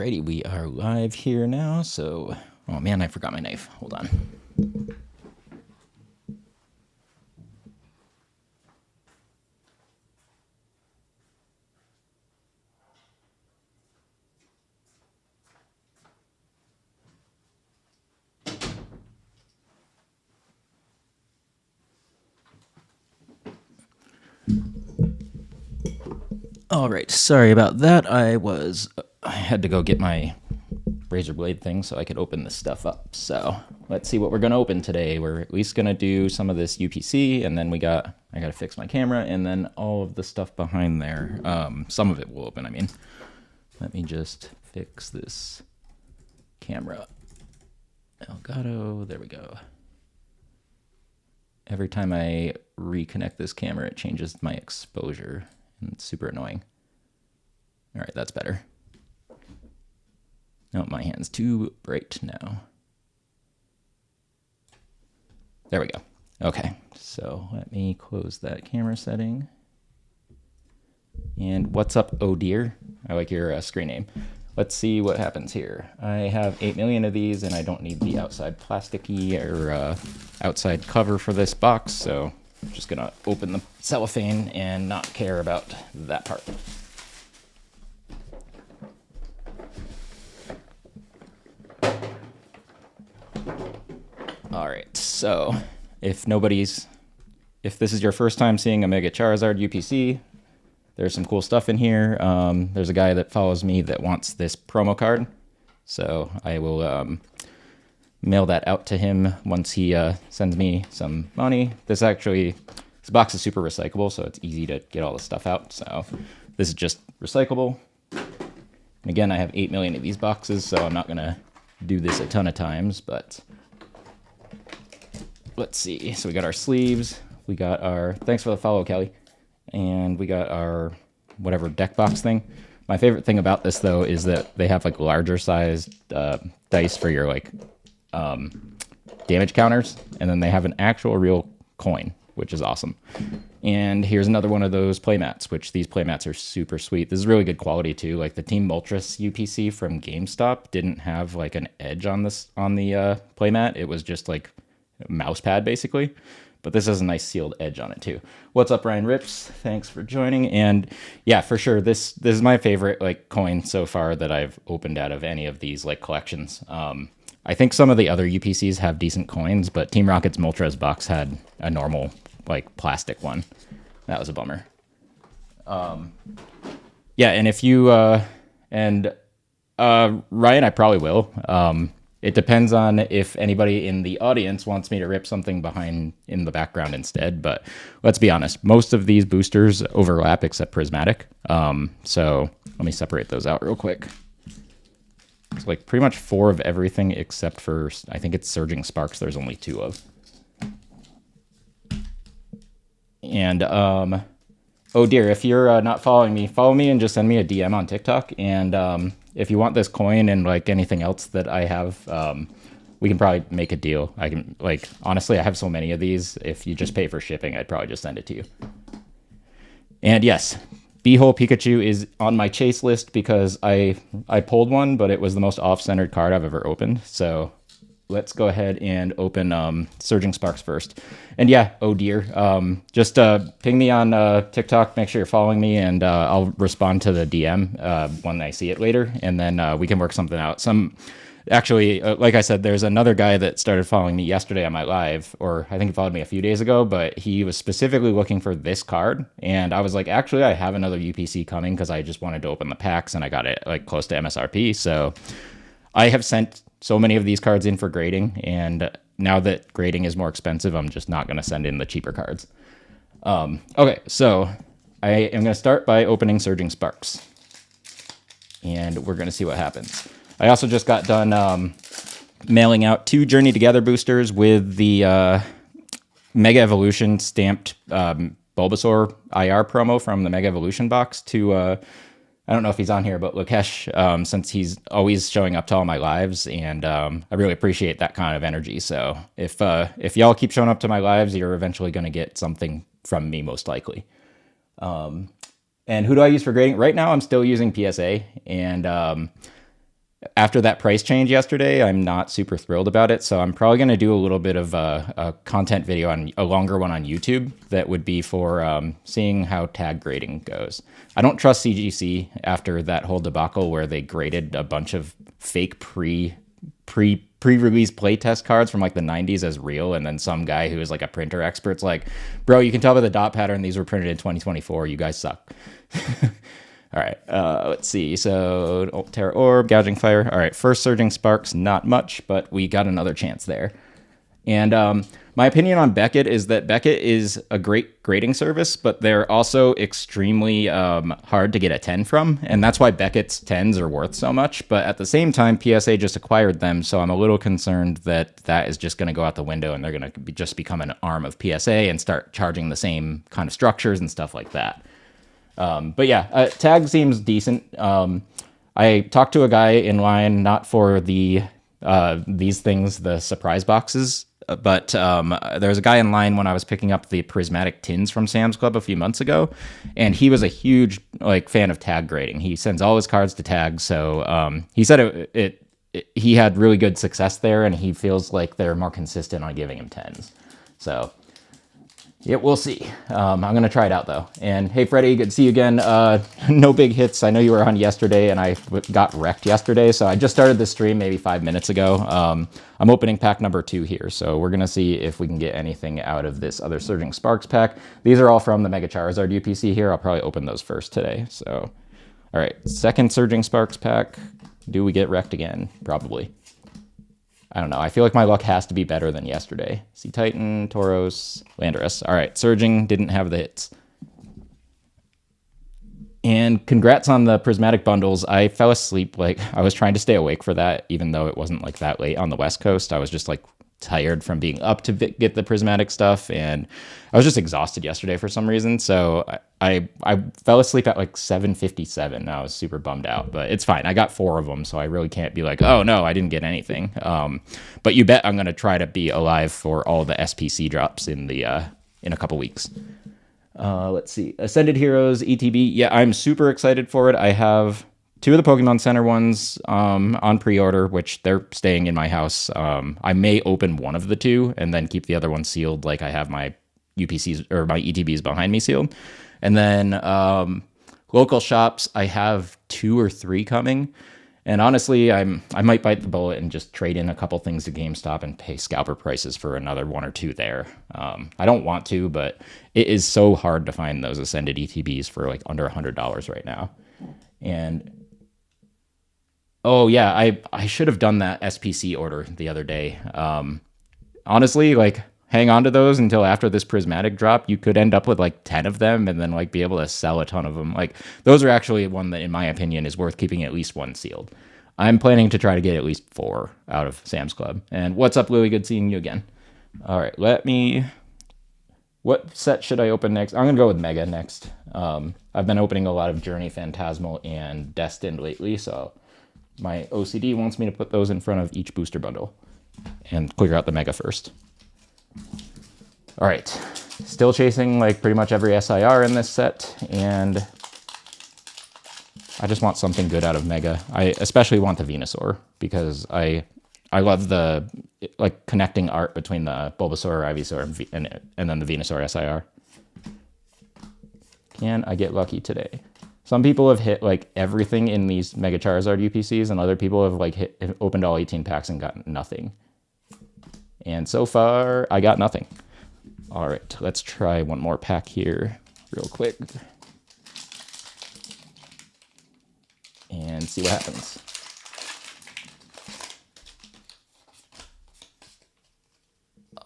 Alrighty, we are live here now, so... Oh man, I forgot my knife. Hold on. Alright, sorry about that. I had to go get my razor blade thing so I could open this stuff up. So let's see what we're going to open today. We're at least going to do some of this UPC, and then I got to fix my camera, and then all of the stuff behind there. Some of it will open, I mean. Let me just fix this camera. Elgato, there we go. Every time I reconnect this camera, it changes my exposure, and it's super annoying. All right, that's better. Oh, my hand's too bright now. There we go. Okay, so let me close that camera setting. And what's up, oh dear? I like your screen name. Let's see what happens here. I have 8 million of these, and I don't need the outside plasticky or outside cover for this box, so I'm just gonna open the cellophane and not care about that part. All right, so if this is your first time seeing a Mega Charizard UPC, there's some cool stuff in here. There's a guy that follows me that wants this promo card, so I will mail that out to him once he sends me some money. This box is super recyclable, so it's easy to get all the stuff out. So this is just recyclable. And again, I have 8 million of these boxes, so I'm not gonna do this a ton of times, but let's see. So we got our sleeves. We got our, thanks for the follow, Kelly. And we got our whatever deck box thing. My favorite thing about this though is that they have like larger sized dice for your like damage counters, and then they have an actual real coin, which is awesome. And here's another one of those playmats, which these playmats are super sweet. This is really good quality too. Like the Team Moltres UPC from GameStop didn't have like an edge on the playmat. It was just like a mouse pad basically. But this has a nice sealed edge on it too. What's up, Ryan Rips? Thanks for joining. And yeah, for sure, this is my favorite like coin so far that I've opened out of any of these like collections. I think some of the other UPCs have decent coins, but Team Rocket's Moltres box had a normal like plastic one. That was a bummer. Yeah, and if you Ryan, I probably will. It depends on if anybody in the audience wants me to rip something behind in the background instead, but let's be honest, most of these boosters overlap except Prismatic. So let me separate those out real quick. It's like pretty much 4 of everything except for, I think it's Surging Sparks, there's only 2 of. And, oh dear, if you're not following me, follow me and just send me a DM on TikTok. And if you want this coin and like anything else that I have, we can probably make a deal. I can, like, honestly, I have so many of these. If you just pay for shipping, I'd probably just send it to you. And yes, Beehole Pikachu is on my chase list because I pulled one, but it was the most off-centered card I've ever opened. So let's go ahead and open Surging Sparks first. And yeah, oh dear, just ping me on TikTok, make sure you're following me, and I'll respond to the DM when I see it later, and then we can work something out. Actually, like I said, there's another guy that started following me yesterday on my live, or I think he followed me a few days ago, but he was specifically looking for this card, and I was like, actually, I have another UPC coming because I just wanted to open the packs, and I got it like close to MSRP, so I have sent so many of these cards in for grading, and now that grading is more expensive, I'm just not going to send in the cheaper cards. Okay, so I am going to start by opening Surging Sparks, and we're going to see what happens. I also just got done mailing out 2 Journey Together boosters with the Mega Evolution stamped Bulbasaur IR promo from the Mega Evolution box to, I don't know if he's on here, but Lukesh, since he's always showing up to all my lives, and I really appreciate that kind of energy. So if y'all keep showing up to my lives, you're eventually going to get something from me, most likely. And who do I use for grading? Right now, I'm still using PSA, and after that price change yesterday, I'm not super thrilled about it. So I'm probably going to do a little bit of a content video on a longer one on YouTube that would be for seeing how tag grading goes. I don't trust CGC after that whole debacle where they graded a bunch of fake pre-release playtest cards from like the 90s as real, and then some guy who is like a printer expert's like, bro, you can tell by the dot pattern these were printed in 2024. You guys suck. All right, let's see. So Terra Orb, Gouging Fire. All right, first Surging Sparks, not much, but we got another chance there. And my opinion on Beckett is that Beckett is a great grading service, but they're also extremely hard to get a 10 from. And that's why Beckett's 10s are worth so much. But at the same time, PSA just acquired them. So I'm a little concerned that that is just going to go out the window and they're going to just become an arm of PSA and start charging the same kind of structures and stuff like that. But yeah, tag seems decent. I talked to a guy in line, not for these things, the surprise boxes, but there was a guy in line when I was picking up the prismatic tins from Sam's Club a few months ago, and he was a huge fan of tag grading. He sends all his cards to tag, so he said he had really good success there, and he feels like they're more consistent on giving him 10s. So yeah, we'll see. I'm going to try it out, though. And hey, Freddie, good to see you again. No big hits. I know you were on yesterday, and I got wrecked yesterday, so I just started the stream maybe 5 minutes ago. I'm opening pack number 2 here, so we're going to see if we can get anything out of this other Surging Sparks pack. These are all from the Mega Charizard UPC here. I'll probably open those first today. So, all right, second Surging Sparks pack. Do we get wrecked again? Probably. I don't know. I feel like my luck has to be better than yesterday. Sea Titan, Tauros, Landorus. All right, Surging didn't have the hits. And congrats on the prismatic bundles. I fell asleep. I was trying to stay awake for that, even though it wasn't that late on the West Coast. I was just tired from being up to get the prismatic stuff, and I was just exhausted yesterday for some reason. So I fell asleep at 7:57. I was super bummed out, but it's fine. I got 4 of them, so I really can't be oh no, I didn't get anything. But you bet I'm gonna try to be alive for all the SPC drops in a couple weeks. Let's see, Ascended Heroes ETB. Yeah, I'm super excited for it. I have 2 of the Pokemon Center ones on pre-order, which they're staying in my house. I may open one of the 2 and then keep the other one sealed, like I have my UPCs or my ETBs behind me sealed. And then local shops, I have 2 or 3 coming. And honestly, I might bite the bullet and just trade in a couple things to GameStop and pay scalper prices for another 1 or 2 there. I don't want to, but it is so hard to find those Ascended ETBs for under $100 right now. And oh yeah, I should have done that SPC order the other day. Honestly, hang on to those until after this prismatic drop. You could end up with 10 of them and then be able to sell a ton of them. Those are actually one that, in my opinion, is worth keeping at least 1 sealed. I'm planning to try to get at least 4 out of Sam's Club. And what's up, Louie? Good seeing you again. All right, what set should I open next? I'm going to go with Mega next. I've been opening a lot of Journey, Phantasmal, and Destined lately, so my OCD wants me to put those in front of each booster bundle and clear out the Mega first. All right, still chasing pretty much every SIR in this set, and I just want something good out of Mega. I especially want the Venusaur because I love the connecting art between the Bulbasaur, Ivysaur, and then the Venusaur SIR. Can I get lucky today? Some people have hit everything in these Mega Charizard UPCs, and other people have opened all 18 packs and got nothing. And so far, I got nothing. All right, let's try one more pack here real quick. And see what happens.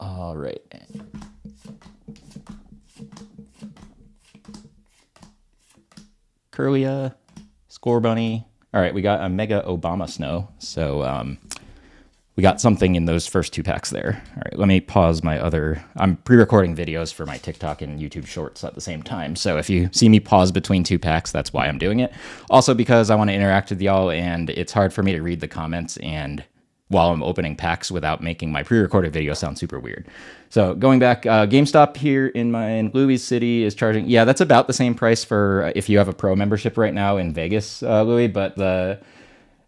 All right. Kirlia, Scorbunny. All right, we got a Mega Obama Snow. So we got something in those first 2 packs there. All right, let me pause my other... I'm pre-recording videos for my TikTok and YouTube Shorts at the same time. So if you see me pause between 2 packs, that's why I'm doing it. Also because I want to interact with y'all, and it's hard for me to read the comments and while I'm opening packs without making my pre-recorded video sound super weird. So going back, GameStop here in Louis City is charging... Yeah, that's about the same price for if you have a pro membership right now in Vegas, Louis, but the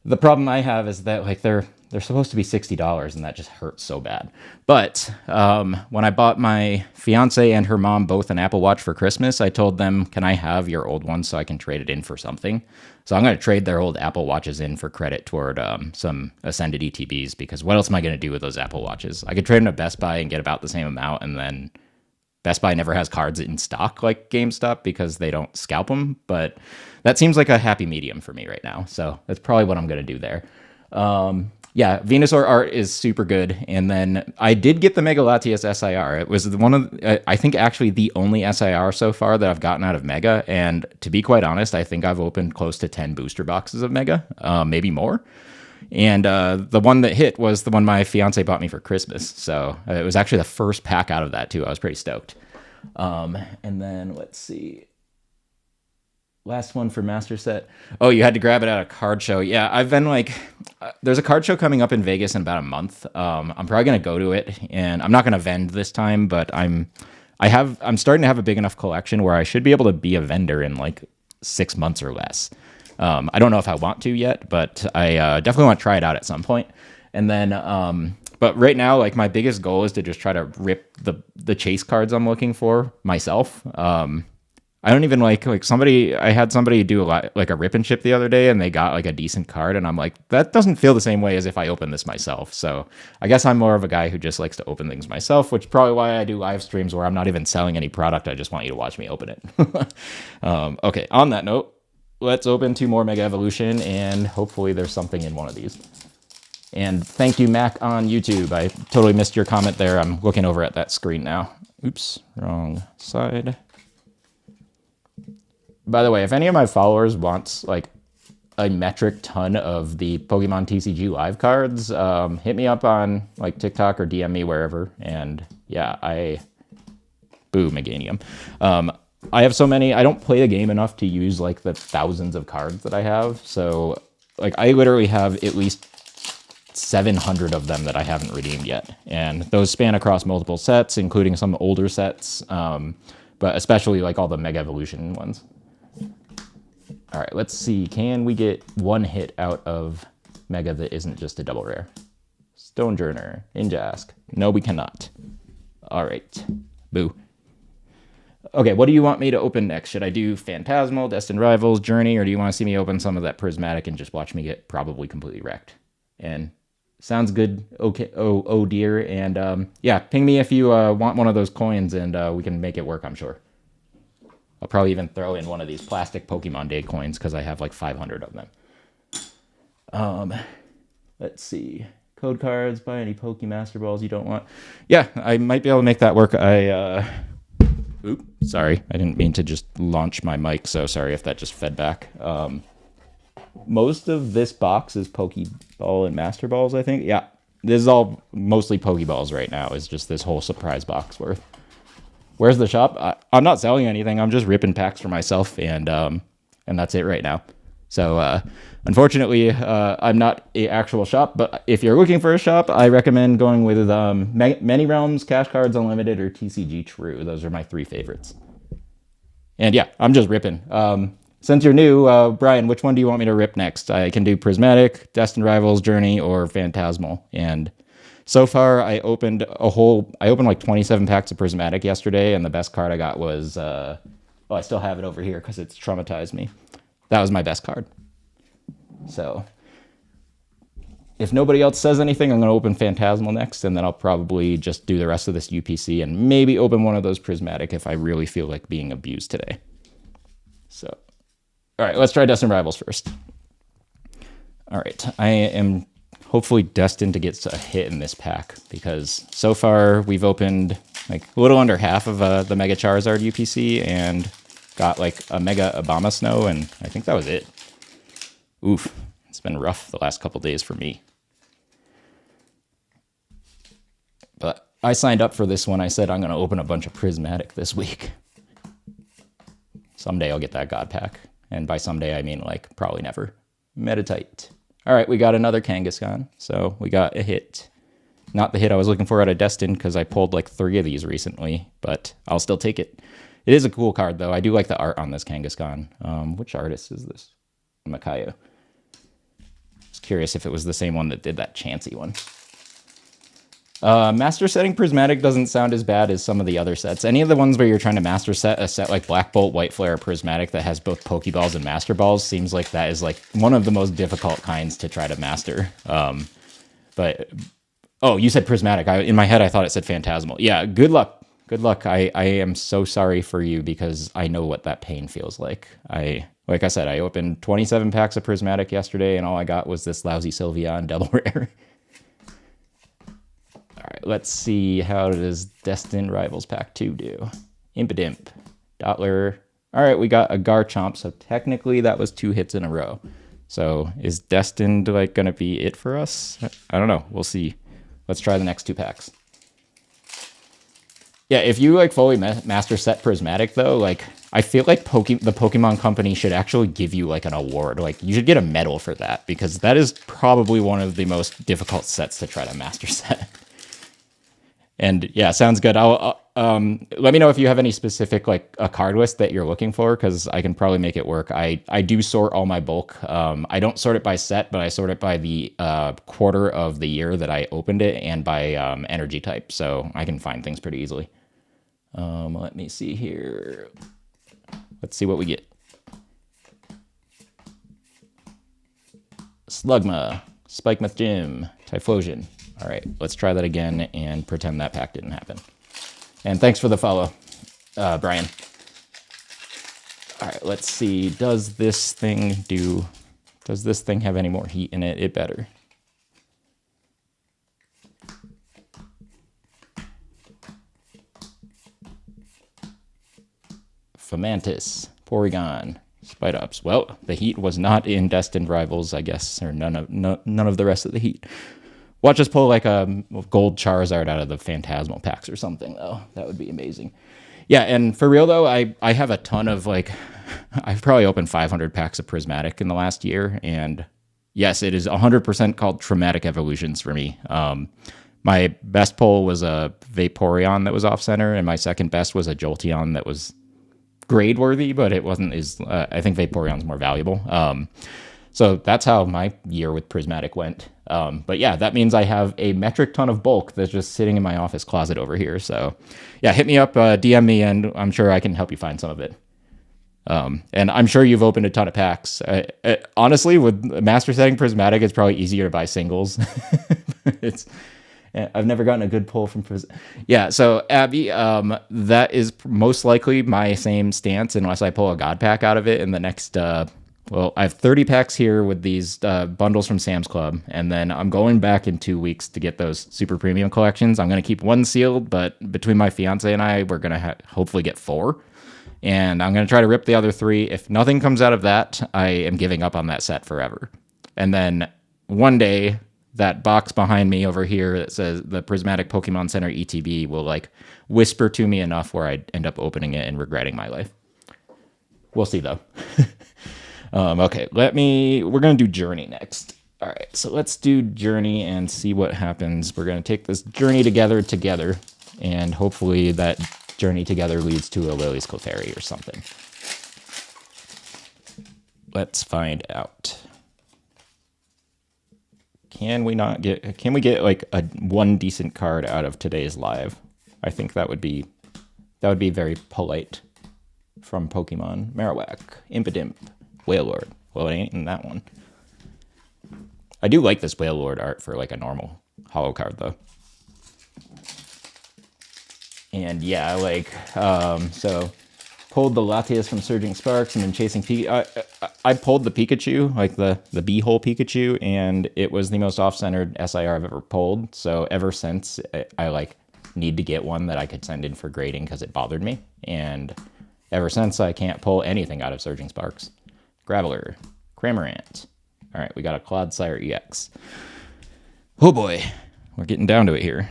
The problem I have is that like they're supposed to be $60, and that just hurts so bad. But when I bought my fiance and her mom both an Apple Watch for Christmas, I told them, "Can I have your old one so I can trade it in for something?" So I'm going to trade their old Apple Watches in for credit toward some Ascended ETBs, because what else am I going to do with those Apple Watches? I could trade them to Best Buy and get about the same amount, and then Best Buy never has cards in stock like GameStop because they don't scalp them, but that seems like a happy medium for me right now. So that's probably what I'm going to do there. Yeah, Venusaur art is super good. And then I did get the Mega Latias SIR. It was one of, I think actually the only SIR so far that I've gotten out of Mega. And to be quite honest, I think I've opened close to 10 booster boxes of Mega, maybe more. And the one that hit was the one my fiance bought me for Christmas. So it was actually the first pack out of that too. I was pretty stoked. And then let's see. Last one for Master Set. Oh, you had to grab it at a card show. Yeah, I've been like, there's a card show coming up in Vegas in about a month. I'm probably gonna go to it, and I'm not gonna vend this time, but I'm starting to have a big enough collection where I should be able to be a vendor in like 6 months or less. I don't know if I want to yet, but I definitely want to try it out at some point. And then, but right now, like my biggest goal is to just try to rip the chase cards I'm looking for myself. I don't even like I had somebody do like a rip and ship the other day, and they got like a decent card, and I'm like, that doesn't feel the same way as if I open this myself. So I guess I'm more of a guy who just likes to open things myself, which is probably why I do live streams where I'm not even selling any product. I just want you to watch me open it. Okay, on that note, let's open 2 more Mega Evolution, and hopefully there's something in one of these. And thank you, Mac, on YouTube. I totally missed your comment there. I'm looking over at that screen now. Oops, wrong side. By the way, if any of my followers wants like a metric ton of the Pokemon TCG live cards, hit me up on like TikTok or DM me wherever. And yeah, boo, Meganium. I have so many, I don't play the game enough to use like the thousands of cards that I have. So like I literally have at least 700 of them that I haven't redeemed yet. And those span across multiple sets, including some older sets, but especially like all the Mega Evolution ones. All right, let's see. Can we get one hit out of Mega that isn't just a double rare? Stonejourner, Injask. No, we cannot. All right, boo. Okay, what do you want me to open next? Should I do Phantasmal, Destined Rivals, Journey, or do you want to see me open some of that Prismatic and just watch me get probably completely wrecked? And sounds good. Okay. Oh dear. And yeah, ping me if you want one of those coins, and we can make it work, I'm sure. I'll probably even throw in one of these plastic Pokemon Day coins because I have like 500 of them. Let's see. Code cards, buy any Pokemaster Balls you don't want. Yeah, I might be able to make that work. Oops, sorry. I didn't mean to just launch my mic, so sorry if that just fed back. Most of this box is Pokeball and Master Balls, I think. Yeah, this is all mostly Pokeballs right now. It's just this whole surprise box worth. Where's the shop? I'm not selling anything. I'm just ripping packs for myself, and that's it right now. So unfortunately, I'm not an actual shop. But if you're looking for a shop, I recommend going with Many Realms, Cash Cards Unlimited, or TCG True. Those are my 3 favorites. And yeah, I'm just ripping. Since you're new, Brian, which one do you want me to rip next? I can do Prismatic, Destined Rivals, Journey, or Phantasmal. And so far, I opened like 27 packs of Prismatic yesterday, and the best card I got was, I still have it over here because it's traumatized me. That was my best card. So, if nobody else says anything, I'm going to open Phantasmal next, and then I'll probably just do the rest of this UPC and maybe open one of those Prismatic if I really feel like being abused today. So, all right, let's try Destined Rivals first. All right, I am hopefully destined to get a hit in this pack because so far we've opened like a little under half of the Mega Charizard UPC and got like a Mega Abomasnow, and I think that was it. Oof, it's been rough the last couple days for me. But I signed up for this one. I said I'm going to open a bunch of Prismatic this week. Someday I'll get that God Pack. And by someday, I mean like probably never. Meditite. All right, we got another Kangaskhan. So we got a hit. Not the hit I was looking for out of Destined because I pulled like 3 of these recently, but I'll still take it. It is a cool card, though. I do like the art on this Kangaskhan. Which artist is this? Makayo. This curious if it was the same one that did that Chansey one. Master setting Prismatic doesn't sound as bad as some of the other sets. Any of the ones where you're trying to master set a set like Black Bolt, White Flare, or Prismatic that has both Pokeballs and Master Balls seems like that is like one of the most difficult kinds to try to master. But oh, you said Prismatic. In my head, I thought it said Phantasmal. Yeah, good luck. Good luck. I am so sorry for you because I know what that pain feels like. Like I said, I opened 27 packs of Prismatic yesterday, and all I got was this lousy Sylveon double rare. All right, let's see how does Destined Rivals Pack 2 do. Impidimp, Dottler. All right, we got a Garchomp, so technically that was 2 hits in a row. So is Destined like gonna be it for us? I don't know. We'll see. Let's try the next 2 packs. Yeah, if you like fully master set Prismatic though, like I feel like the Pokemon Company should actually give you like an award. Like you should get a medal for that because that is probably one of the most difficult sets to try to master set. And yeah, sounds good. I'll let me know if you have any specific like a card list that you're looking for because I can probably make it work. I do sort all my bulk. I don't sort it by set, but I sort it by the quarter of the year that I opened it and by energy type, so I can find things pretty easily. Let me see here. Let's see what we get. Slugma, Spikemuth Gym, Typhlosion. All right, let's try that again and pretend that pack didn't happen. And thanks for the follow, Brian. All right, let's see. Does this thing have any more heat in it? It better. Fomantis, Porygon, Spidops. Well, the heat was not in Destined Rivals, I guess, or none of the rest of the heat. Watch us pull like a gold Charizard out of the Phantasmal packs or something, though. That would be amazing. Yeah, and for real, though, I have a ton of, like, I've probably opened 500 packs of Prismatic in the last year, and yes, it is 100% called Traumatic Evolutions for me. My best pull was a Vaporeon that was off-center, and my second best was a Jolteon that was grade-worthy, but it wasn't as, I think Vaporeon's more valuable. So that's how my year with Prismatic went. But yeah, that means I have a metric ton of bulk that's just sitting in my office closet over here. So yeah, hit me up, DM me, and I'm sure I can help you find some of it. And I'm sure you've opened a ton of packs. Honestly, with master setting Prismatic, it's probably easier to buy singles. I've never gotten a good pull from Yeah, so Abby, that is most likely my same stance unless I pull a God Pack out of it in the next... well, I have 30 packs here with these bundles from Sam's Club, and then I'm going back in 2 weeks to get those super premium collections. I'm going to keep one sealed, but between my fiance and I, we're going to hopefully get 4. And I'm going to try to rip the other 3. If nothing comes out of that, I am giving up on that set forever. And then one day, that box behind me over here that says the Prismatic Pokemon Center ETB will like whisper to me enough where I'd end up opening it and regretting my life. We'll see, though. Okay, we're going to do Journey next. All right, so let's do Journey and see what happens. We're going to take this Journey together, and hopefully that Journey together leads to a Lily's Clefairy or something. Let's find out. Can we get like one decent card out of today's live? I think that would be very polite from Pokemon. Marowak, Impidimp, Wailord. Well, it ain't in that one. I do like this Wailord art for like a normal holo card though. And yeah, like so pulled the Latias from Surging Sparks and then chasing I pulled the Pikachu, like the B-hole Pikachu, and it was the most off-centered SIR I've ever pulled. So ever since, I like need to get one that I could send in for grading because it bothered me. And ever since, I can't pull anything out of Surging Sparks. Graveler, Cramorant. All right, we got a Clodsire EX. Oh boy, we're getting down to it here.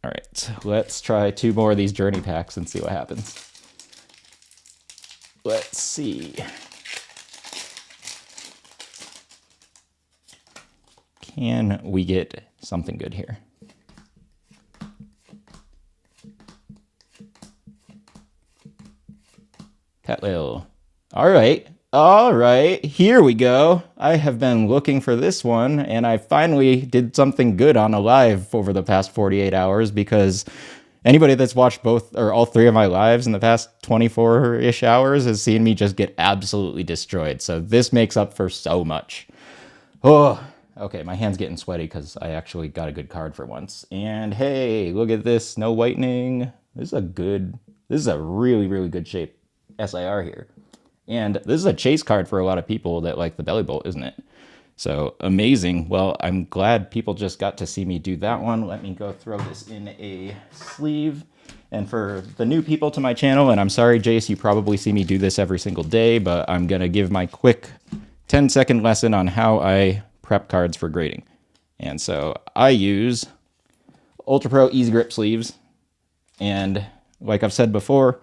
All right, let's try 2 more of these Journey packs and see what happens. Let's see. Can we get something good here? Petlil. All right. All right, here we go. I have been looking for this one, and I finally did something good on a live over the past 48 hours because anybody that's watched both or all three of my lives in the past 24-ish hours has seen me just get absolutely destroyed. So this makes up for so much. Oh, okay, my hand's getting sweaty because I actually got a good card for once. And hey, look at this, no whitening. This is a really, really good shape SIR here. And this is a chase card for a lot of people that like the belly bolt, isn't it? So amazing. Well, I'm glad people just got to see me do that one. Let me go throw this in a sleeve. And for the new people to my channel, and I'm sorry, Jace, you probably see me do this every single day, but I'm going to give my quick 10-second lesson on how I prep cards for grading. And so I use Ultra Pro Easy Grip sleeves. And like I've said before,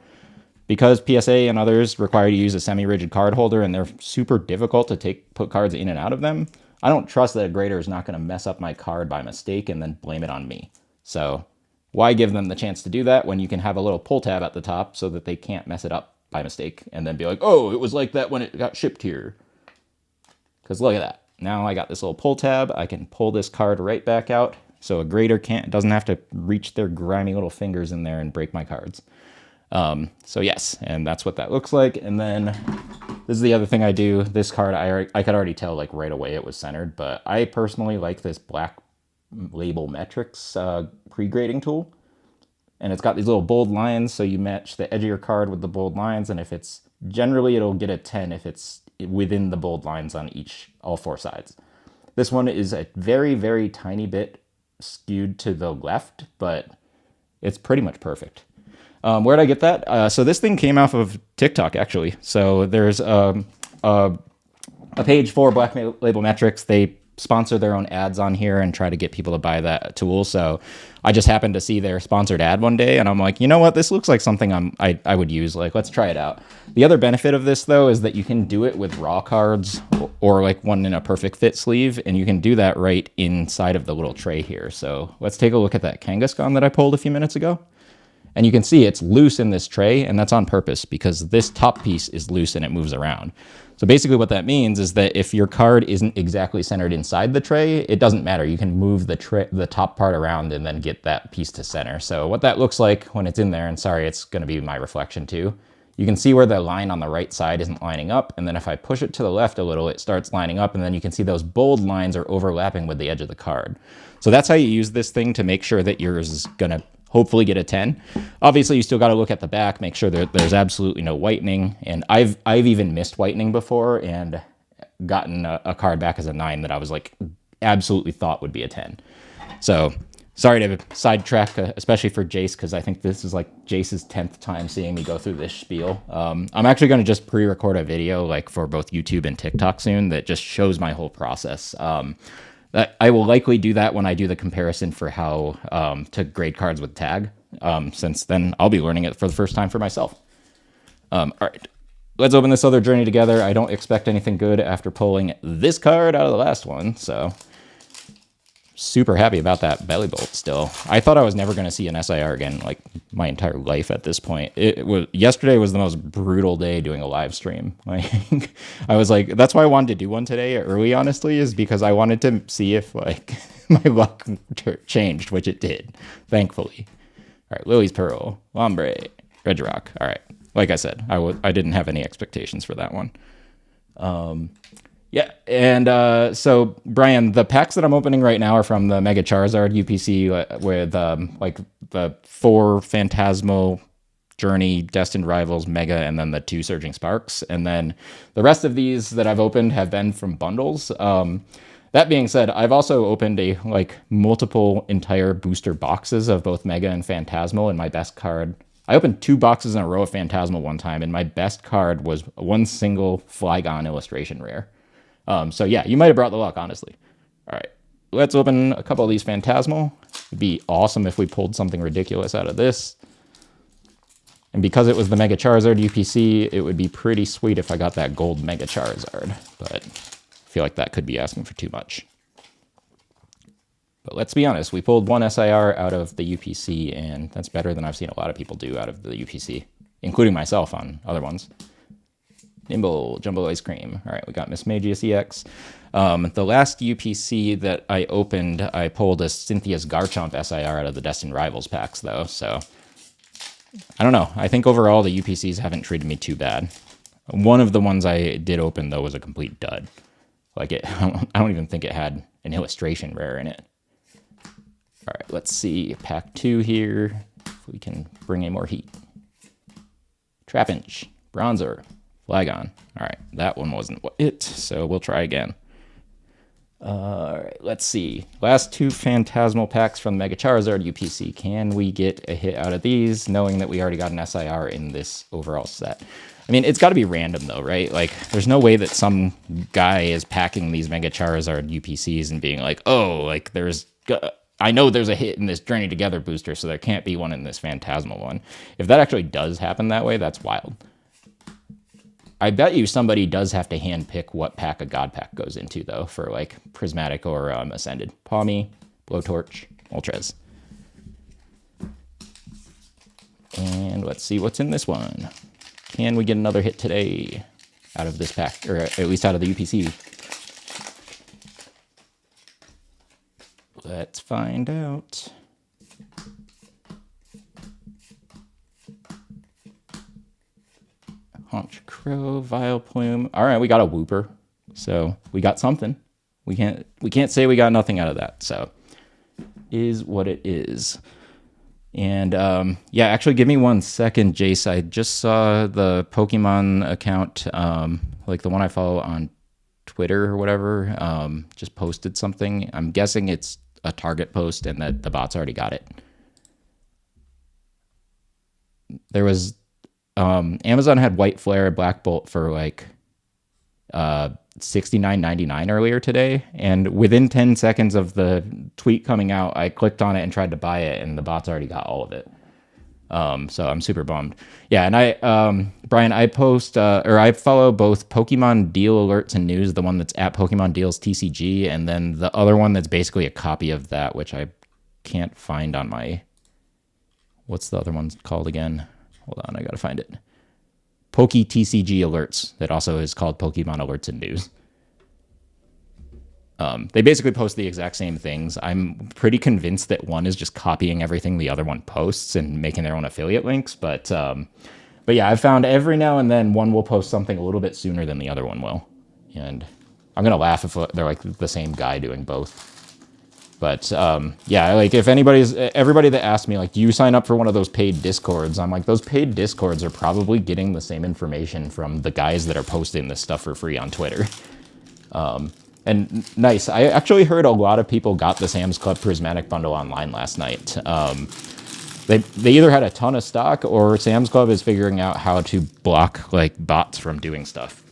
because PSA and others require you to use a semi-rigid card holder and they're super difficult to put cards in and out of them, I don't trust that a grader is not going to mess up my card by mistake and then blame it on me. So why give them the chance to do that when you can have a little pull tab at the top so that they can't mess it up by mistake and then be like, oh, it was like that when it got shipped here. Because look at that. Now I got this little pull tab. I can pull this card right back out so a grader doesn't have to reach their grimy little fingers in there and break my cards. So yes, and that's what that looks like. And then this is the other thing I do. This card, I could already tell like right away it was centered, but I personally like this Black Label Metrics pre-grading tool. And it's got these little bold lines, so you match the edge of your card with the bold lines, and if it's, generally it'll get a 10 if it's within the bold lines on all four sides. This one is a very, very tiny bit skewed to the left, but it's pretty much perfect. Where did I get that? So this thing came off of TikTok, actually. So there's a page for Black Label Metrics. They sponsor their own ads on here and try to get people to buy that tool. So I just happened to see their sponsored ad one day, and I'm like, you know what? This looks like something I would use. Like, let's try it out. The other benefit of this, though, is that you can do it with raw cards or like one in a perfect fit sleeve, and you can do that right inside of the little tray here. So let's take a look at that Kangaskhan that I pulled a few minutes ago. And you can see it's loose in this tray, and that's on purpose because this top piece is loose and it moves around. So basically what that means is that if your card isn't exactly centered inside the tray, it doesn't matter. You can move the top part around and then get that piece to center. So what that looks like when it's in there, and sorry, it's going to be my reflection too, you can see where the line on the right side isn't lining up, and then if I push it to the left a little, it starts lining up, and then you can see those bold lines are overlapping with the edge of the card. So that's how you use this thing to make sure that yours is going to hopefully get a 10. Obviously, you still got to look at the back, make sure that there's absolutely no whitening. And I've even missed whitening before and gotten a card back as a 9 that I was like absolutely thought would be a 10. So sorry to sidetrack, especially for Jace, because I think this is like Jace's 10th time seeing me go through this spiel. I'm actually going to just pre-record a video like for both YouTube and TikTok soon that just shows my whole process. I will likely do that when I do the comparison for how to grade cards with tag, since then I'll be learning it for the first time for myself. All right, let's open this other journey together. I don't expect anything good after pulling this card out of the last one, so super happy about that belly bolt still. I thought I was never going to see an SIR again, like my entire life at this point. Yesterday was the most brutal day doing a live stream. Like, I was like, that's why I wanted to do one today early, honestly, is because I wanted to see if like my luck changed, which it did, thankfully. All right, Lily's Pearl, Lombre, Regirock. All right, like I said, I didn't have any expectations for that one. Yeah, and so, Brian, the packs that I'm opening right now are from the Mega Charizard UPC with like the 4 Phantasmal, Journey, Destined Rivals, Mega, and then the 2 Surging Sparks. And then the rest of these that I've opened have been from bundles. That being said, I've also opened multiple entire booster boxes of both Mega and Phantasmal, and my best card. I opened 2 boxes in a row of Phantasmal one time, and my best card was one single Flygon illustration rare. So yeah, you might have brought the luck, honestly. All right, let's open a couple of these Phantasmal. It'd be awesome if we pulled something ridiculous out of this. And because it was the Mega Charizard UPC, it would be pretty sweet if I got that gold Mega Charizard. But I feel like that could be asking for too much. But let's be honest, we pulled one SIR out of the UPC, and that's better than I've seen a lot of people do out of the UPC, including myself on other ones. Nimble, Jumbo Ice Cream. All right, we got Miss Magius EX. The last UPC that I opened, I pulled a Cynthia's Garchomp SIR out of the Destined Rivals packs, though. So, I don't know. I think overall the UPCs haven't treated me too bad. One of the ones I did open, though, was a complete dud. Like, I don't even think it had an illustration rare in it. All right, let's see. Pack 2 here. If we can bring in more heat. Trapinch, Bronzer, Flygon. All right, that one wasn't it, so we'll try again. All right, let's see. Last 2 Phantasmal packs from the Mega Charizard UPC. Can we get a hit out of these, knowing that we already got an SIR in this overall set? I mean, it's got to be random, though, right? Like, there's no way that some guy is packing these Mega Charizard UPCs and being like, oh, like, I know there's a hit in this Journey Together booster, so there can't be one in this Phantasmal one. If that actually does happen that way, that's wild. I bet you somebody does have to handpick what pack a God pack goes into, though, for, like, Prismatic or Ascended. Pawmi, Blowtorch, Moltres. And let's see what's in this one. Can we get another hit today out of this pack, or at least out of the UPC? Let's find out. Honchkrow, Vileplume. All right, we got a Wooper, so we got something. We can't say we got nothing out of that. So, is what it is. And yeah, actually, give me 1 second, Jace. I just saw the Pokemon account, like the one I follow on Twitter or whatever, just posted something. I'm guessing it's a Target post and that the bots already got it. There was Amazon had White Flare, Black Bolt for like $69.99 earlier today, and within 10 seconds of the tweet coming out, I clicked on it and tried to buy it, and the bots already got all of it. So I'm super bummed. Yeah, and I, Brian, I post, or I follow both Pokemon Deal Alerts and News, the one that's at Pokemon Deals TCG, and then the other one that's basically a copy of that, which I can't find on my, what's the other one called again? Hold on, I gotta find it. Poke TCG Alerts, that also is called Pokemon Alerts and News. They basically post the exact same things. I'm pretty convinced that one is just copying everything the other one posts and making their own affiliate links. But yeah, I've found every now and then one will post something a little bit sooner than the other one will. And I'm going to laugh if they're like the same guy doing both. But yeah, like if everybody that asked me, like, do you sign up for one of those paid Discords? I'm like, those paid Discords are probably getting the same information from the guys that are posting this stuff for free on Twitter. And nice. I actually heard a lot of people got the Sam's Club Prismatic Bundle online last night. They either had a ton of stock or Sam's Club is figuring out how to block like bots from doing stuff.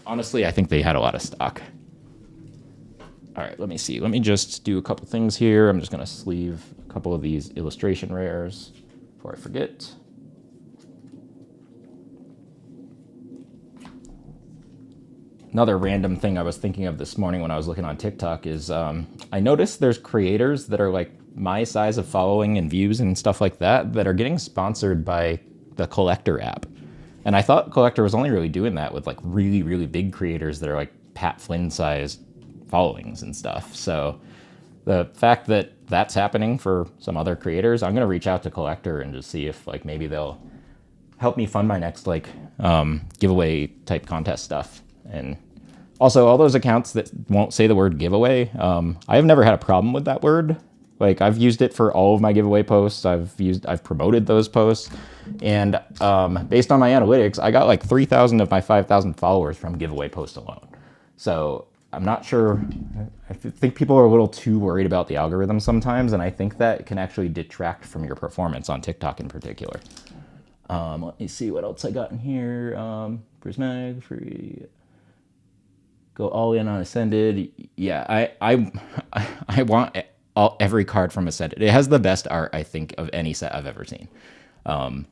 Honestly, I think they had a lot of stock. All right, let me see. Let me just do a couple things here. I'm just going to sleeve a couple of these illustration rares before I forget. Another random thing I was thinking of this morning when I was looking on TikTok is I noticed there's creators that are like my size of following and views and stuff like that that are getting sponsored by the Collector app. And I thought Collector was only really doing that with like really, really big creators that are like Pat Flynn sized followings and stuff. So the fact that that's happening for some other creators, I'm going to reach out to Collector and just see if like maybe they'll help me fund my next like giveaway type contest stuff. And also all those accounts that won't say the word giveaway, I have never had a problem with that word. Like I've used it for all of my giveaway posts. I've promoted those posts, and based on my analytics, I got like 3,000 of my 5,000 followers from giveaway posts alone. So I'm not sure. I think people are a little too worried about the algorithm sometimes, and I think that can actually detract from your performance on TikTok in particular. Let me see what else I got in here. Prismatic, free. Go all in on Ascended. Yeah, I want every card from Ascended. It has the best art, I think, of any set I've ever seen. And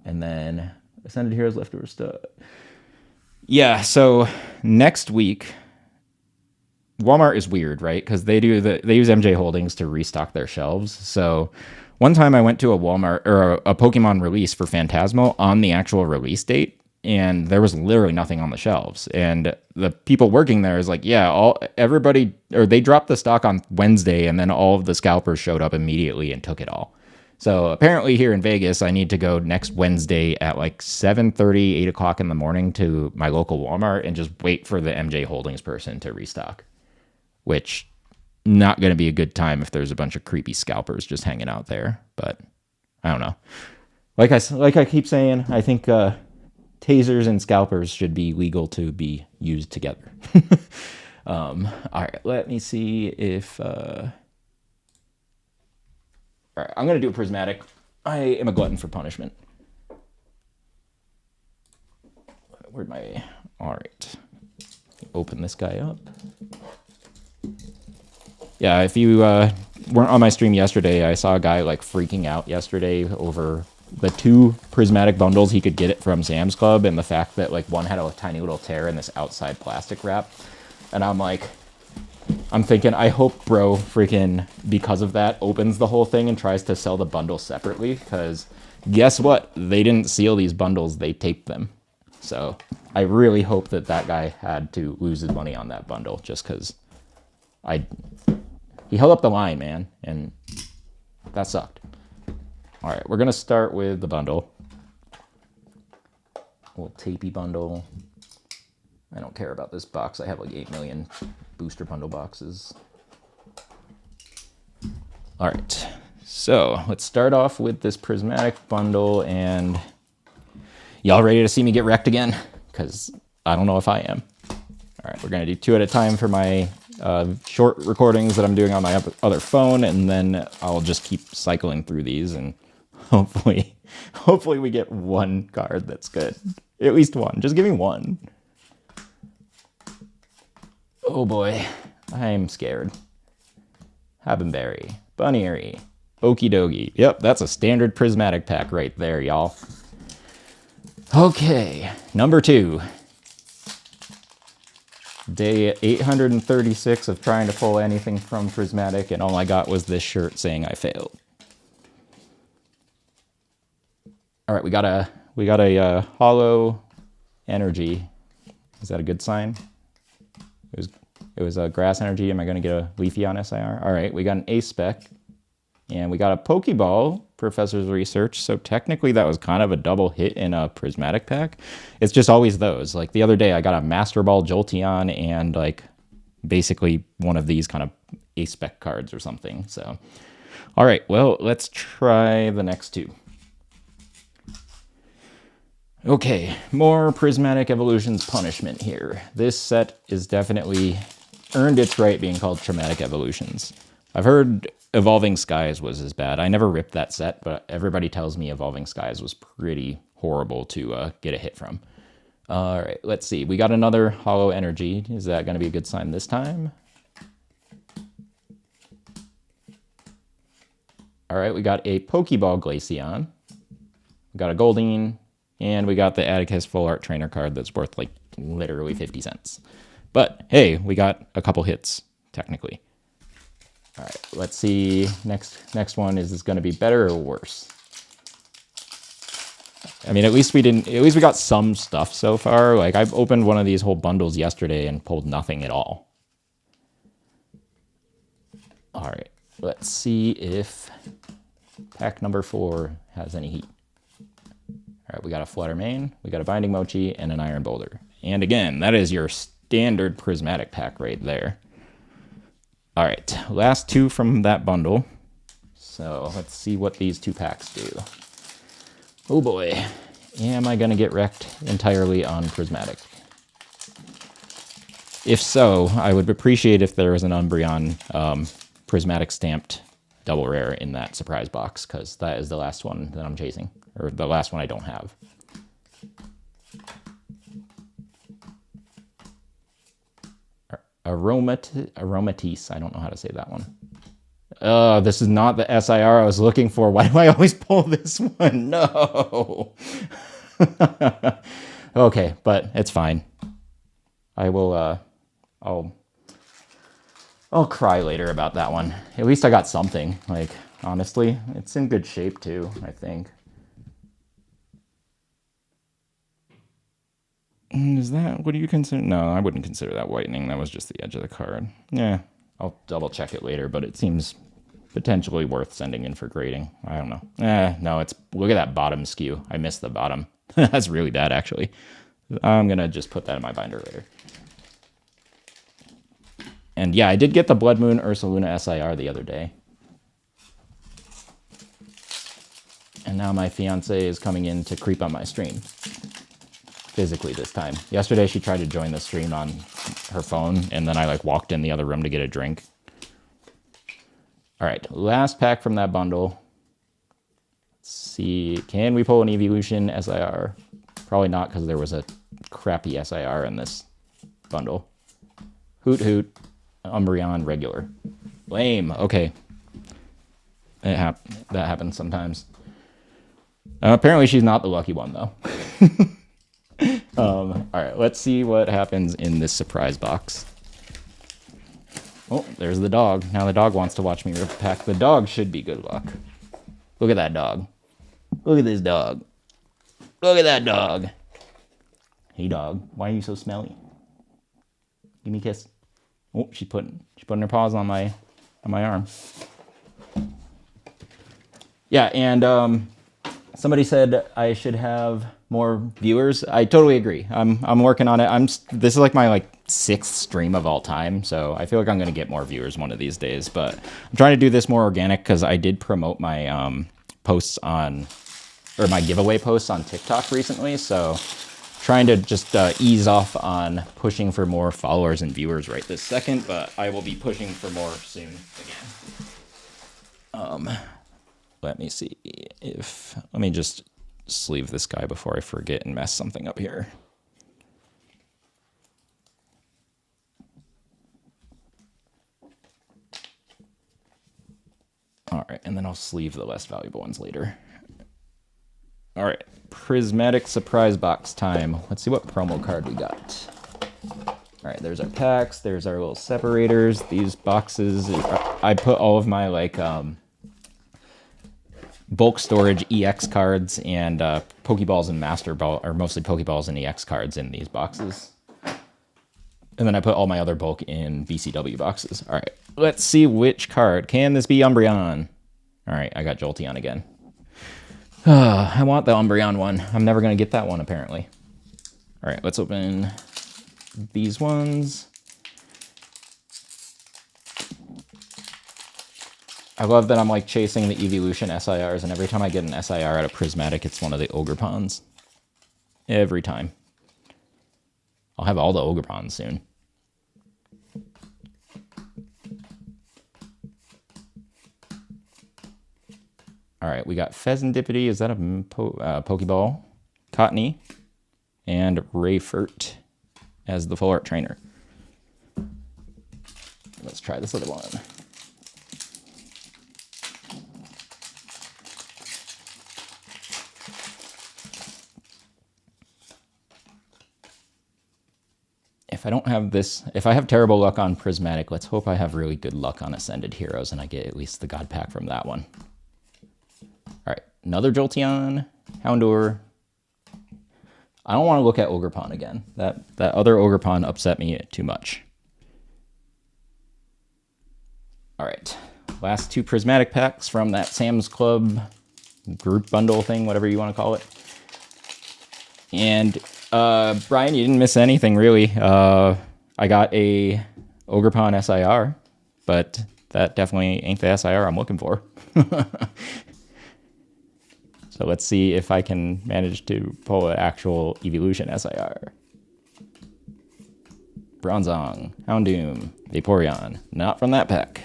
then Ascended Heroes Leftover Stuff. Yeah, so next week, Walmart is weird, right? Because they use MJ Holdings to restock their shelves. So one time I went to a Walmart or a Pokemon release for Phantasmal on the actual release date, and there was literally nothing on the shelves. And the people working there is like, yeah, everybody, or they dropped the stock on Wednesday, and then all of the scalpers showed up immediately and took it all. So apparently here in Vegas, I need to go next Wednesday at like 7:30, 8 o'clock in the morning to my local Walmart and just wait for the MJ Holdings person to restock, which not going to be a good time if there's a bunch of creepy scalpers just hanging out there. But I don't know. Like I keep saying, I think tasers and scalpers should be legal to be used together. All right, let me see if... all right, I'm going to do a prismatic. I am a glutton for punishment. Where'd my... All right. Open this guy up. Yeah, if you weren't on my stream yesterday, I saw a guy like freaking out yesterday over the 2 prismatic bundles he could get it from Sam's Club, and the fact that like one had a tiny little tear in this outside plastic wrap. And I'm thinking, I hope bro freaking, because of that, opens the whole thing and tries to sell the bundle separately, because guess what? They didn't seal these bundles, they taped them. So I really hope that guy had to lose his money on that bundle, just because he held up the line, man, and that sucked. All right, we're going to start with the bundle. Little tapey bundle. I don't care about this box. I have like 8 million booster bundle boxes. All right, so let's start off with this prismatic bundle, and y'all ready to see me get wrecked again? Because I don't know if I am. All right, we're going to do 2 at a time for my short recordings that I'm doing on my other phone, and then I'll just keep cycling through these, and hopefully we get one card that's good. At least one. Just give me one. Oh boy, I'm scared. Habenberry, Bunnery, Okie dokie. Yep, that's a standard prismatic pack right there, y'all. Okay, number 2. Day 836 of trying to pull anything from prismatic, and all I got was this shirt saying I failed. All right, we got a hollow energy. Is that a good sign? It was a grass energy. Am I going to get a leafy on SIR? All right, we got an ace spec, and we got a Pokeball Professor's Research. So technically that was kind of a double hit in a prismatic pack. It's just always those. Like the other day I got a Master Ball Jolteon and like basically one of these kind of ace spec cards or something. So, all right, well, let's try the next 2. Okay, more Prismatic Evolutions Punishment here. This set is definitely earned its right being called Traumatic Evolutions. I've heard Evolving Skies was as bad. I never ripped that set, but everybody tells me Evolving Skies was pretty horrible to get a hit from. All right, let's see. We got another Hollow Energy. Is that going to be a good sign this time? All right, we got a Pokeball Glaceon. We got a Goldeen. And we got the Atticus Full Art Trainer card that's worth like literally 50 cents. But hey, we got a couple hits, technically. All right, let's see. Next one, is this going to be better or worse? I mean, at least we got some stuff so far. Like I've opened one of these whole bundles yesterday and pulled nothing at all. All right, let's see if pack number 4 has any heat. All right, we got a Flutter Mane, we got a Binding Mochi, and an Iron Boulder. And again, that is your standard prismatic pack right there. All right, last 2 from that bundle. So let's see what these 2 packs do. Oh boy, am I gonna get wrecked entirely on prismatic? If so, I would appreciate if there was an Umbreon prismatic stamped double rare in that surprise box, because that is the last one that I'm chasing. Or the last one I don't have. Aromatisse. I don't know how to say that one. This is not the SIR I was looking for. Why do I always pull this one? No. Okay, but it's fine. I will, I'll cry later about that one. At least I got something. Like, honestly, it's in good shape too, I think. Is that, what do you consider? No, I wouldn't consider that whitening. That was just the edge of the card. Yeah, I'll double check it later, but it seems potentially worth sending in for grading. I don't know. No, it's, look at that bottom skew. I missed the bottom. That's really bad, actually. I'm going to just put that in my binder later. And yeah, I did get the Blood Moon Ursaluna SIR the other day. And now my fiance is coming in to creep on my stream. Physically this time. Yesterday she tried to join the stream on her phone, and then I like walked in the other room to get a drink. All right, last pack from that bundle. Let's see, can we pull an Evolution SIR? Probably not, because there was a crappy SIR in this bundle. Hoot Hoot, Umbreon regular. Lame, okay. That happens sometimes. Apparently she's not the lucky one, though. All right, let's see what happens in this surprise box. Oh, there's the dog. Now the dog wants to watch me rip a pack. The dog should be good luck. Look at that dog. Look at this dog. Look at that dog. Hey, dog. Why are you so smelly? Give me a kiss. Oh, she's putting her paws on my arm. Yeah, and somebody said I should have more viewers. I totally agree. I'm working on it. This is like my sixth stream of all time, so I feel like I'm gonna get more viewers one of these days. But I'm trying to do this more organic because I did promote my posts on, or my giveaway posts on TikTok recently. So trying to just ease off on pushing for more followers and viewers right this second. But I will be pushing for more soon again. Let me see if, let me just sleeve this guy before I forget and mess something up here. All right, and then I'll sleeve the less valuable ones later. All right, Prismatic surprise box time. Let's see what promo card we got. All right, there's our packs. There's our little separators. These boxes, I put all of my bulk storage EX cards and Pokeballs and Master Ball, or mostly Pokeballs and EX cards in these boxes. And then I put all my other bulk in BCW boxes. All right, let's see which card. Can this be Umbreon? All right, I got Jolteon again. I want the Umbreon one. I'm never going to get that one, apparently. All right, let's open these ones. I love that I'm chasing the Evolution SIRs, and every time I get an SIR out of Prismatic, it's one of the Ogerpons. Every time. I'll have all the Ogerpons soon. All right, we got Pheasantipity. Is that a Pokeball? Cottony. And Rayfurt as the full art trainer. Let's try this other one. If I don't have this, if I have terrible luck on Prismatic, let's hope I have really good luck on Ascended Heroes and I get at least the God Pack from that one. All right, another Jolteon, Houndour. I don't want to look at Ogerpon again. That other Ogerpon upset me too much. All right, last two Prismatic packs from that Sam's Club group bundle thing, whatever you want to call it. And Brian, you didn't miss anything really. I got a Ogerpon SIR, but that definitely ain't the SIR I'm looking for. So let's see if I can manage to pull an actual Evolution SIR. Bronzong, Houndoom, Vaporeon, not from that pack.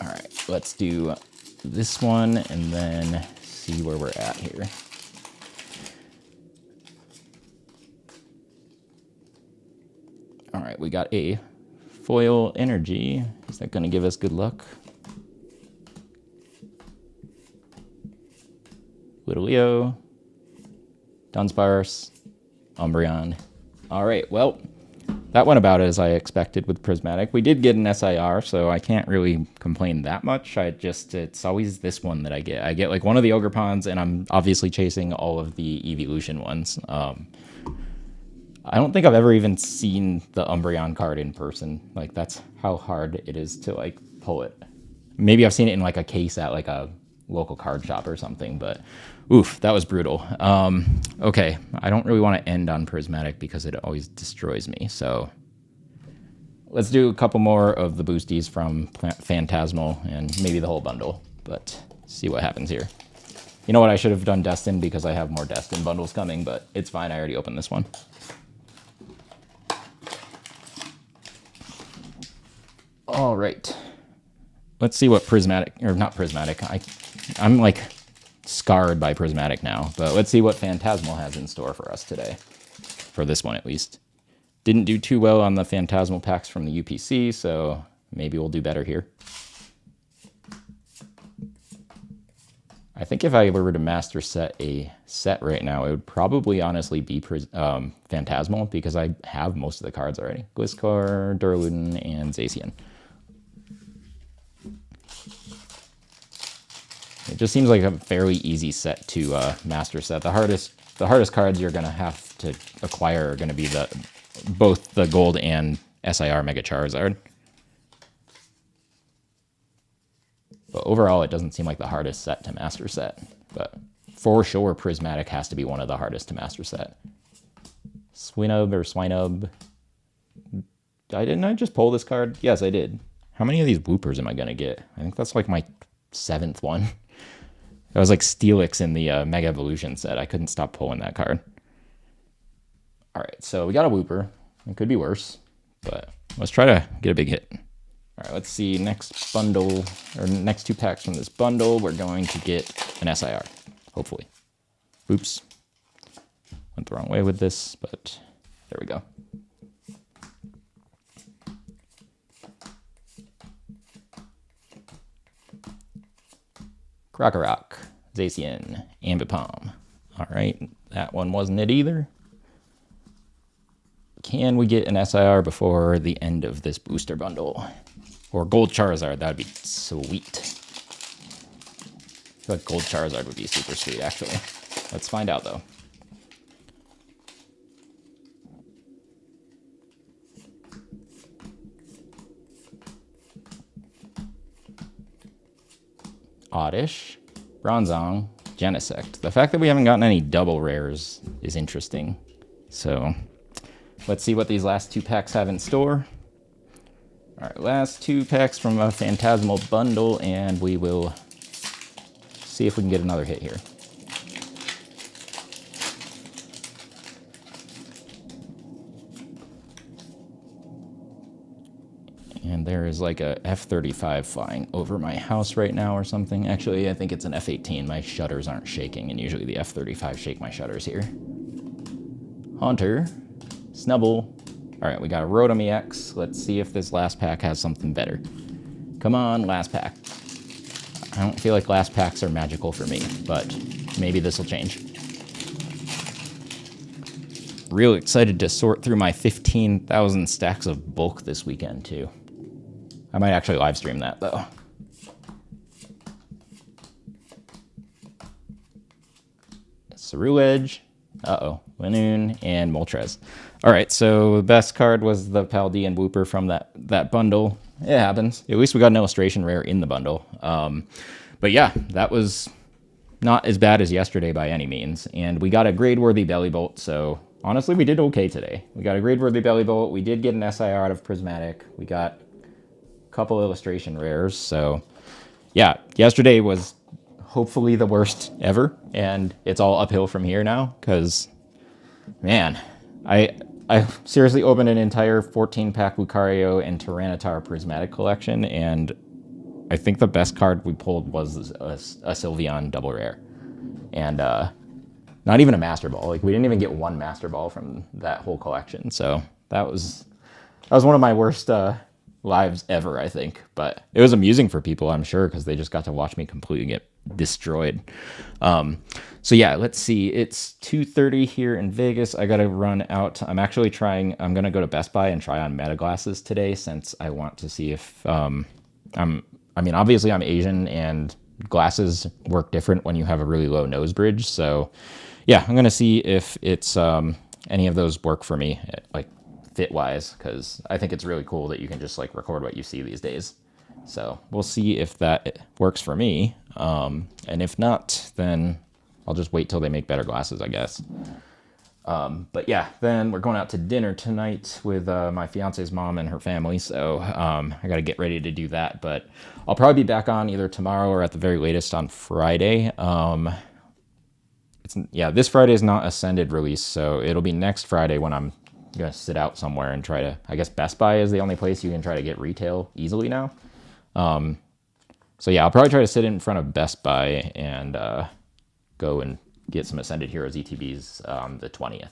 All right, let's do this one and then see where we're at here. All right, we got a foil energy. Is that going to give us good luck? Littleio, Dunsparce, Umbreon. All right, well, that went about as I expected with Prismatic. We did get an SIR, so I can't really complain that much. It's always this one that I get. I get like one of the Ogre-Pons, and I'm obviously chasing all of the Evolution ones. I don't think I've ever even seen the Umbreon card in person. Like, that's how hard it is to, like, pull it. Maybe I've seen it in, like, a case at, like, a local card shop or something, but oof, that was brutal. Okay, I don't really want to end on Prismatic because it always destroys me, so let's do a couple more of the boosties from Phantasmal and maybe the whole bundle, but see what happens here. You know what, I should have done Destin because I have more Destin bundles coming, but it's fine, I already opened this one. All right, let's see what Prismatic, or not Prismatic, I'm like scarred by Prismatic now, but let's see what Phantasmal has in store for us today, for this one at least. Didn't do too well on the Phantasmal packs from the UPC, so maybe we'll do better here. I think if I were to master set a set right now, it would probably honestly be Phantasmal, because I have most of the cards already. Gliscor, Duraludon, and Zacian. It just seems like a fairly easy set to master set. The hardest cards you're gonna have to acquire are gonna be both the Gold and SIR Mega Charizard. But overall, it doesn't seem like the hardest set to master set. But for sure, Prismatic has to be one of the hardest to master set. Swinub. Didn't I just pull this card? Yes, I did. How many of these Woopers am I gonna get? I think that's like my 7th one. That was like Steelix in the Mega Evolution set. I couldn't stop pulling that card. All right, so we got a Wooper. It could be worse, but let's try to get a big hit. All right, let's see. Next bundle, or next 2 packs from this bundle, we're going to get an SIR, hopefully. Oops. Went the wrong way with this, but there we go. Krokorok, Zacian, Ambipom. All right, that one wasn't it either. Can we get an SIR before the end of this booster bundle? Or Gold Charizard, that would be sweet. I feel like Gold Charizard would be super sweet, actually. Let's find out, though. Oddish, Bronzong, Genesect. The fact that we haven't gotten any double rares is interesting. So let's see what these last 2 packs have in store. All right, last 2 packs from a Phantasmal bundle, and we will see if we can get another hit here. And there is like a F-35 flying over my house right now or something. Actually, I think it's an F-18. My shutters aren't shaking, and usually the F-35 shake my shutters here. Haunter, Snubble. All right, we got a Rotom EX. Let's see if this last pack has something better. Come on, last pack. I don't feel like last packs are magical for me, but maybe this will change. Real excited to sort through my 15,000 stacks of bulk this weekend, too. I might actually live stream that, though. Ceruledge. Uh-oh. Linoon and Moltres. All right, so the best card was the Paldean Wooper from that bundle. It happens. At least we got an illustration rare in the bundle. But yeah, that was not as bad as yesterday by any means. And we got a grade-worthy Bellibolt, so honestly, we did okay today. We got a grade-worthy Bellibolt. We did get an SIR out of Prismatic. We got a couple illustration rares. So yeah, yesterday was hopefully the worst ever. And it's all uphill from here now because, man, I seriously opened an entire 14-pack Lucario and Tyranitar Prismatic collection, and I think the best card we pulled was a Sylveon double rare. And not even a Master Ball. Like, we didn't even get one Master Ball from that whole collection. So that was one of my worst lives ever, I think. But it was amusing for people, I'm sure, because they just got to watch me completely get destroyed. So yeah, let's see. It's 2:30 here in Vegas. I gotta run out. I'm gonna go to Best Buy and try on Meta glasses today, since I want to see if obviously I'm Asian and glasses work different when you have a really low nose bridge. So yeah, I'm gonna see if it's any of those work for me, like fit wise, because I think it's really cool that you can just like record what you see these days. So we'll see if that works for me. And if not, then I'll just wait till they make better glasses, I guess. But yeah, then we're going out to dinner tonight with my fiance's mom and her family. So I got to get ready to do that. But I'll probably be back on either tomorrow or at the very latest on Friday. This Friday is not Ascended release, so it'll be next Friday when I'm going to sit out somewhere and try to, I guess Best Buy is the only place you can try to get retail easily now. So yeah, I'll probably try to sit in front of Best Buy and go and get some Ascended Heroes ETBs on the 20th.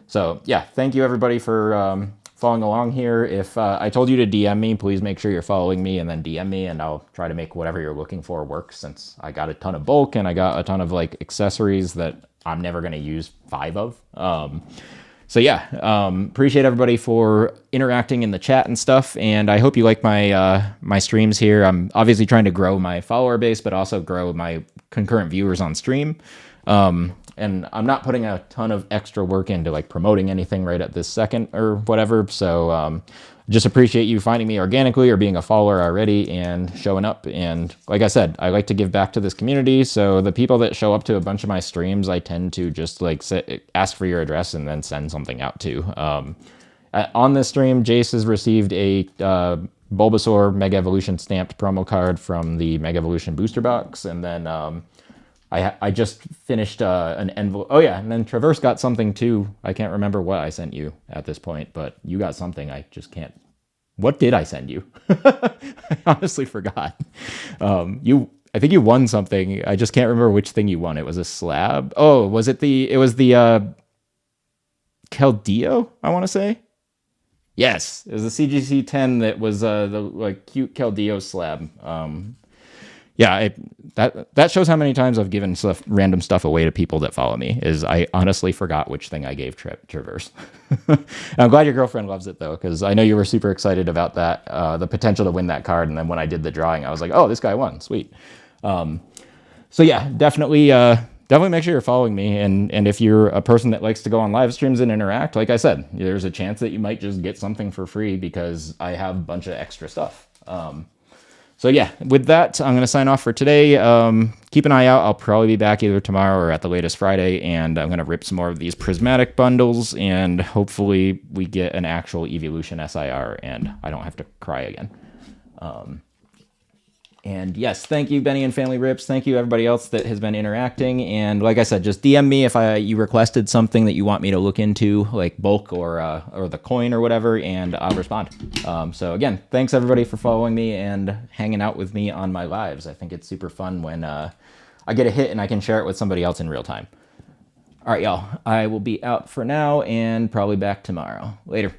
So yeah, thank you everybody for following along here. If I told you to DM me, please make sure you're following me and then DM me, and I'll try to make whatever you're looking for work, since I got a ton of bulk and I got a ton of like accessories that I'm never going to use 5 of. So yeah, appreciate everybody for interacting in the chat and stuff, and I hope you like my streams here. I'm obviously trying to grow my follower base, but also grow my concurrent viewers on stream. And I'm not putting a ton of extra work into like promoting anything right at this second or whatever. So just appreciate you finding me organically or being a follower already and showing up. And like I said, I like to give back to this community. So the people that show up to a bunch of my streams, I tend to just like ask for your address and then send something out to. On this stream, Jace has received a Bulbasaur Mega Evolution stamped promo card from the Mega Evolution booster box. And then I just finished an envelope. Oh yeah, and then Traverse got something too. I can't remember what I sent you at this point, but you got something. I just can't. What did I send you? I honestly forgot. I think you won something. I just can't remember which thing you won. It was a slab. Oh, was it the? It was the Keldeo, I want to say. Yes, it was the CGC 10 that was the like cute Keldeo slab. Yeah, that shows how many times I've given random stuff away to people that follow me. Is I honestly forgot which thing I gave Traverse. I'm glad your girlfriend loves it though, because I know you were super excited about that, the potential to win that card. And then when I did the drawing, I was like, oh, this guy won, sweet. So yeah, definitely make sure you're following me. And if you're a person that likes to go on live streams and interact, like I said, there's a chance that you might just get something for free because I have a bunch of extra stuff. So yeah, with that, I'm going to sign off for today. Keep an eye out. I'll probably be back either tomorrow or at the latest Friday, and I'm going to rip some more of these prismatic bundles, and hopefully we get an actual Evolution SIR, and I don't have to cry again. And yes, thank you, Benny and Family Rips. Thank you, everybody else that has been interacting. And like I said, just DM me if you requested something that you want me to look into, like bulk or the coin or whatever, and I'll respond. So again, thanks everybody for following me and hanging out with me on my lives. I think it's super fun when I get a hit and I can share it with somebody else in real time. All right, y'all. I will be out for now and probably back tomorrow. Later.